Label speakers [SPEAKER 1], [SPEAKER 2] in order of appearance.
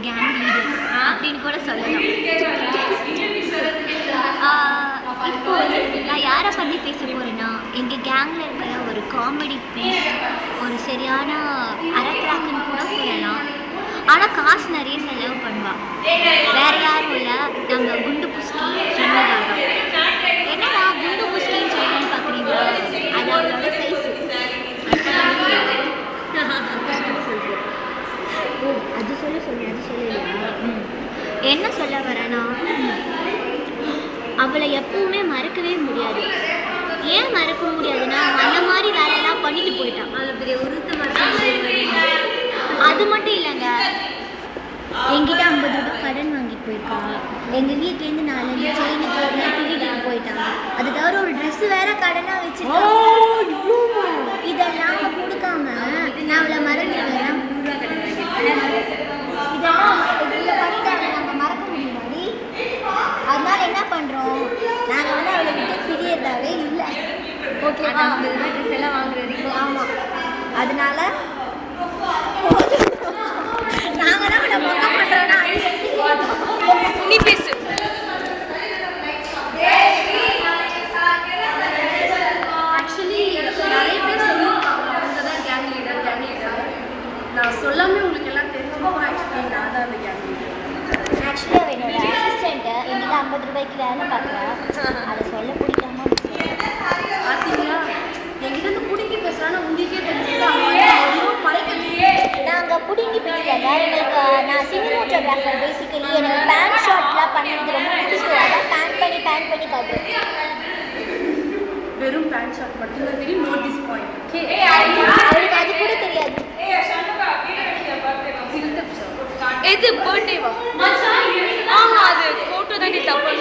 [SPEAKER 1] Gang leader அப்படின்னு கூட சொல்லலாம். இப்போ நான் யாரை பற்றி பேச போகிறேன்னா, எங்கள் கேங்கில் இருக்கிற ஒரு காமெடி பீஸ், ஒரு சரியான அரக்ராக்குன்னு கூட சொல்லலாம். ஆனால் காசு நிறைய செலவு பண்ணுவாள். வேறு யாரும் இல்லை, நாங்கள் குண்டு புஸ்கி சொன்னதாக. என்னடா குண்டு புஸ்கின்னு சொல்லணும்னு பார்க்குறீங்களா? அது அவளோட சைஸு. அது சொல்லலையா? என்ன சொல்ல வரேன்னா, அவளை எப்பவுமே மறக்கவே முடியாது. ஏன் மறக்க முடியாதுன்னா, அந்த மாதிரி வேலையெல்லாம் பண்ணிட்டு போயிட்டான். அதில் பெரிய உருத்த மறக்க முடியாது. அது மட்டும் இல்லைங்க, என்கிட்ட 50 ரூபாய் கடன் வாங்கிட்டு போயிருக்கா. எங்கள் வீட்டிலேருந்து 4 செயின் திருடிட்டு போயிட்டாங்க. அது தவிர ஒரு ட்ரெஸ்ஸு வேற கடனாக வச்சுருக்கோம். இதெல்லாம் கொடுக்காம நான் அவளை மறந்துடுவேன். இதெல்லாம் பண்ணிட்டாங்க, நாங்கள் மறக்க முடியுமாடி? அதனால என்ன பண்ணுறோம், நாங்கள் வந்து அவளை விட்டு பிரியறதாவே இல்லை. ஓகேவா? 50 ரூபாய் ட்ரெஸ் எல்லாம் வாங்குறது. ஆமாம், அதனால நாங்கள் தான் அவளை மொத்தம் பண்ணுறோன்னா நீ பேசு.
[SPEAKER 2] ஆக்சுவலி நிறைய பேர் சொல்லியிருக்காங்க, அவங்க தான் கேங் லீடர். நான் சொல்லாமல் உங்களுக்கு எல்லாம் தெரிஞ்சுக்கோங்க. ஆக்சுவலி நான் தான் அந்த கேங் லீடர்.
[SPEAKER 1] ஆக்சுவலி அவள் என்னோட அசிஸ்டண்ட்டு என்கிட்ட 50 ரூபாய்க்கு வேலை பார்க்குறேன். அதை சொல்ல பிடிக்காம
[SPEAKER 2] பார்த்தீங்களா, என்கிட்ட இருந்து பிடிங்கி பேசுகிறான்னு உங்களுக்கே தெரிஞ்சுக்கிட்டு அவங்க மறைக்கலையே.
[SPEAKER 1] நாங்கள் பிடிங்கி பேசுகிறேங்க. எங்களுக்கு நான் சினிமோட்டோகிராஃபர். பேசிக்கலி எனக்கு பேண்ட் ஷாட்லாம் பண்ணுறது ரொம்ப பிடிக்கும். அதான் பேண்ட் பண்ணி காட்டுறேன்.
[SPEAKER 2] வெறும் பேண்ட் ஷாட் மட்டும்தான் தெரியும். Notice point. ஓகே,
[SPEAKER 1] அவருக்கு அது கூட தெரியாது.
[SPEAKER 3] எது பர்த்டேவா? ஆமா, அது ஃபோட்டோ தான் நீ தப்பு.